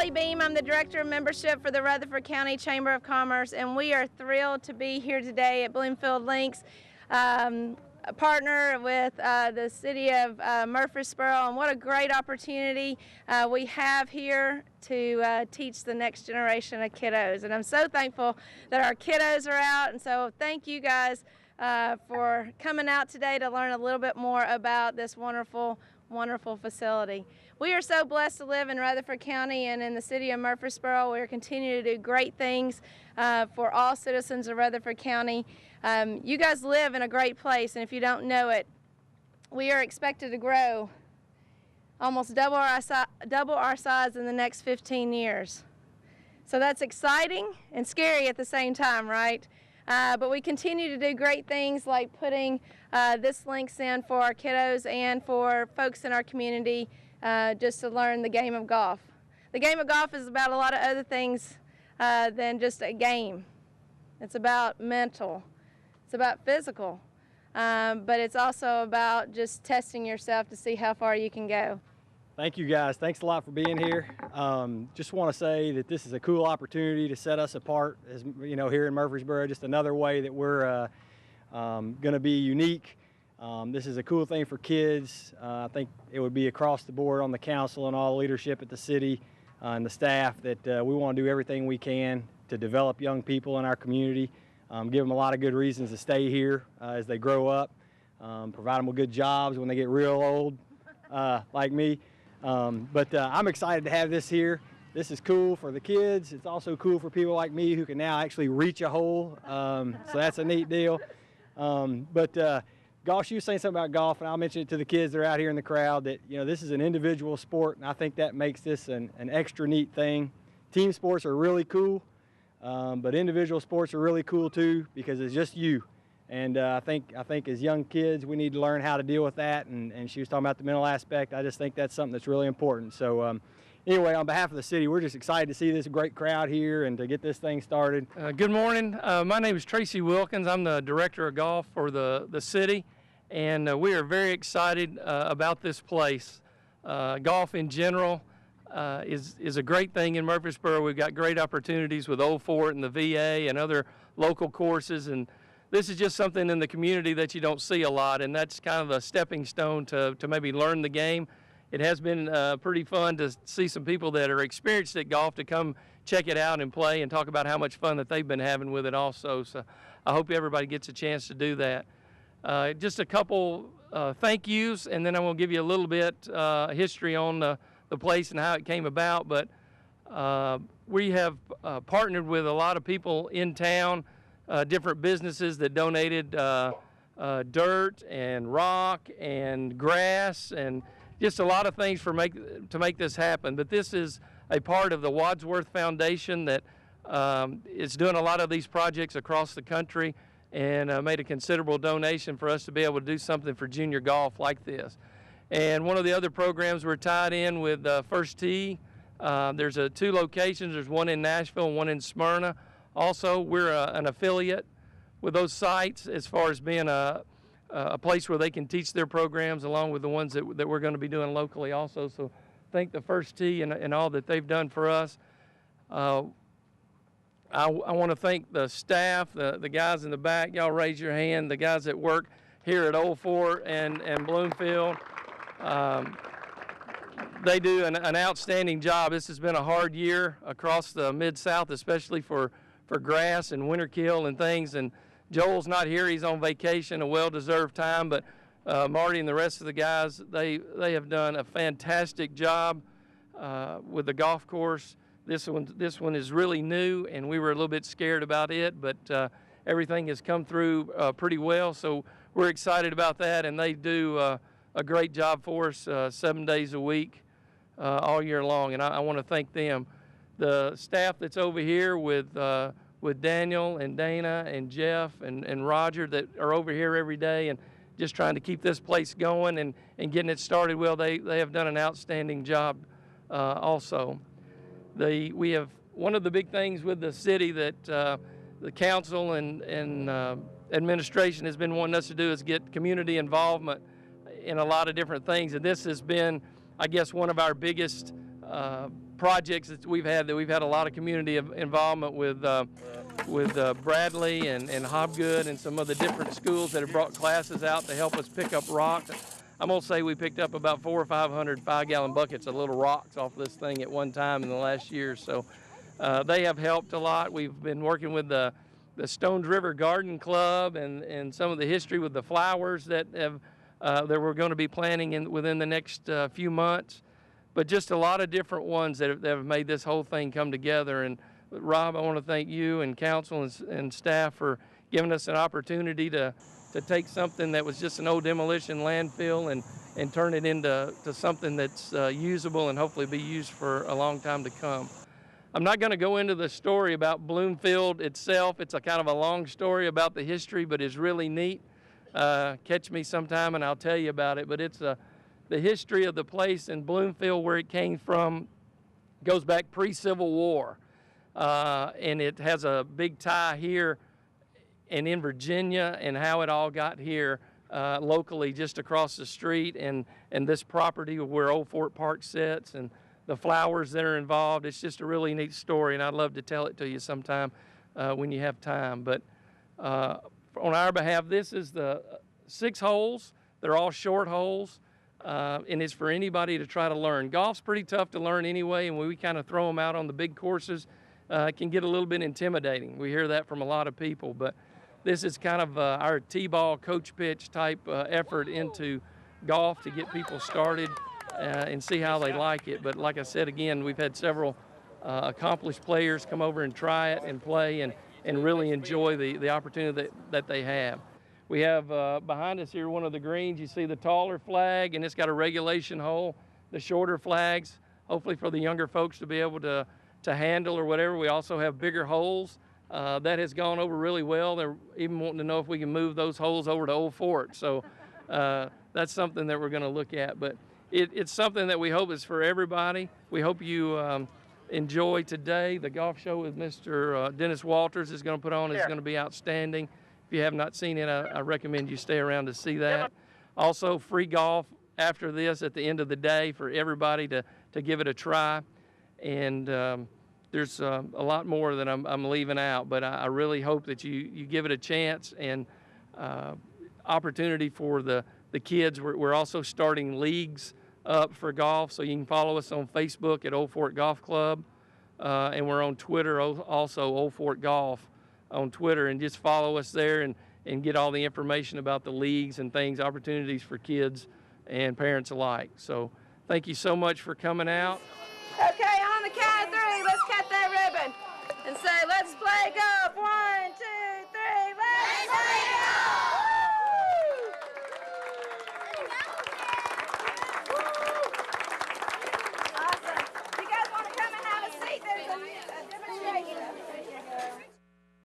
Kelly Beam. I'm the Director of Membership for the Rutherford County Chamber of Commerce, and we are thrilled to be here today at Bloomfield Links, a partner with the city of Murfreesboro, and what a great opportunity we have here to teach the next generation of kiddos. And I'm so thankful that our kiddos are out, and so thank you guys for coming out today to learn a little bit more about this wonderful facility. We are so blessed to live in Rutherford County and in the city of Murfreesboro. We are continuing to do great things for all citizens of Rutherford County. You guys live in a great place, and if you don't know it, we are expected to grow almost double our size in the next 15 years. So that's exciting and scary at the same time, right? But we continue to do great things like putting this links in for our kiddos and for folks in our community just to learn the game of golf. The game of golf is about a lot of other things than just a game. It's about mental, it's about physical, but it's also about just testing yourself to see how far you can go. Thank you guys. Thanks a lot for being here. Just want to say that this is a cool opportunity to set us apart, as you know, here in Murfreesboro. Just another way that we're going to be unique. This is a cool thing for kids. I think it would be across the board on the council and all leadership at the city and the staff that we want to do everything we can to develop young people in our community, give them a lot of good reasons to stay here as they grow up, provide them with good jobs when they get real old, like me. But I'm excited to have this here. This is cool for the kids. It's also cool for people like me who can now actually reach a hole. So that's a neat deal. Gosh, you were saying something about golf, and I'll mention it to the kids that are out here in the crowd, that this is an individual sport, and I think that makes this an extra neat thing. Team sports are really cool, but individual sports are really cool too, because it's just you. And I think as young kids, we need to learn how to deal with that. And she was talking about the mental aspect. I just think that's something that's really important. So anyway, on behalf of the city, we're just excited to see this great crowd here and to get this thing started. Good morning. My name is Tracy Wilkins. I'm the Director of Golf for the city. And we are very excited about this place. Golf in general is a great thing in Murfreesboro. We've got great opportunities with Old Fort and the VA and other local courses. And this is just something in the community that you don't see a lot, and that's kind of a stepping stone to maybe learn the game. It has been pretty fun to see some people that are experienced at golf to come check it out and play and talk about how much fun that they've been having with it also. So I hope everybody gets a chance to do that. Just a couple thank yous, and then I'm going to give you a little bit history on the place and how it came about. But we have partnered with a lot of people in town, different businesses that donated dirt and rock and grass and just a lot of things to make this happen. But this is a part of the Wadsworth Foundation that is doing a lot of these projects across the country, and made a considerable donation for us to be able to do something for junior golf like this. And one of the other programs we're tied in with First Tee. There's two locations. There's one in Nashville and one in Smyrna. Also, we're an affiliate with those sites as far as being a place where they can teach their programs along with the ones that we're going to be doing locally also. So thank the First Tee and all that they've done for us. I want to thank the staff, the guys in the back. Y'all raise your hand. The guys that work here at Old Fort and Bloomfield. They do an outstanding job. This has been a hard year across the Mid-South, especially for grass and winter kill and things. And Joel's not here. He's on vacation, a well-deserved time. But Marty and the rest of the guys, they have done a fantastic job with the golf course. This one is really new, and we were a little bit scared about it, but everything has come through pretty well. So we're excited about that, and they do a great job for us 7 days a week, all year long, and I want to thank them. The staff that's over here with Daniel and Dana and Jeff and Roger that are over here every day and just trying to keep this place going and getting it started well, they have done an outstanding job also. We have one of the big things with the city that the council and administration has been wanting us to do is get community involvement in a lot of different things. And this has been, I guess, one of our biggest projects that we've had a lot of community involvement with Bradley and Hobgood and some of the different schools that have brought classes out to help us pick up rocks. I'm gonna say we picked up about 400 or 500 5-gallon buckets of little rocks off this thing at one time in the last year. So they have helped a lot. We've been working with the Stones River Garden Club and some of the history with the flowers that we're going to be planting within the next few months. But just a lot of different ones that have made this whole thing come together. And Rob, I want to thank you and council and staff for giving us an opportunity to take something that was just an old demolition landfill and turn it into something that's usable and hopefully be used for a long time to come. I'm not going to go into the story about Bloomfield itself. It's a kind of a long story about the history, but it's really neat. Catch me sometime and I'll tell you about it. But it's the history of the place in Bloomfield, where it came from, goes back pre-Civil War. And it has a big tie here and in Virginia, and how it all got here locally just across the street, and this property where Old Fort Park sits, and the flowers that are involved. It's just a really neat story, and I'd love to tell it to you sometime when you have time. But on our behalf, this is the 6 holes. They're all short holes, and it's for anybody to try to learn. Golf's pretty tough to learn anyway, and when we kind of throw them out on the big courses, it can get a little bit intimidating. We hear that from a lot of people, but this is kind of our T-ball coach pitch type effort into golf to get people started and see how they like it. But like I said, again, we've had several accomplished players come over and try it and play and really enjoy the opportunity that they have. We have behind us here one of the greens. You see the taller flag, and it's got a regulation hole. The shorter flags, hopefully for the younger folks to be able to handle or whatever. We also have bigger holes. That has gone over really well. They're even wanting to know if we can move those holes over to Old Fort. So that's something that we're going to look at. But it's something that we hope is for everybody. We hope you enjoy today. The golf show with Mr. Dennis Walters is going to put on is going to be outstanding. If you have not seen it, I recommend you stay around to see that. Also, free golf after this at the end of the day for everybody to give it a try. And there's a lot more that I'm leaving out, but I really hope that you give it a chance, and opportunity for the kids. We're also starting leagues up for golf, so you can follow us on Facebook at Old Fort Golf Club, and we're on Twitter also, Old Fort Golf on Twitter, and just follow us there and get all the information about the leagues and things, opportunities for kids and parents alike. So thank you so much for coming out. Okay, on the count of 3, let's cut that ribbon and say, let's play golf. 1, 2.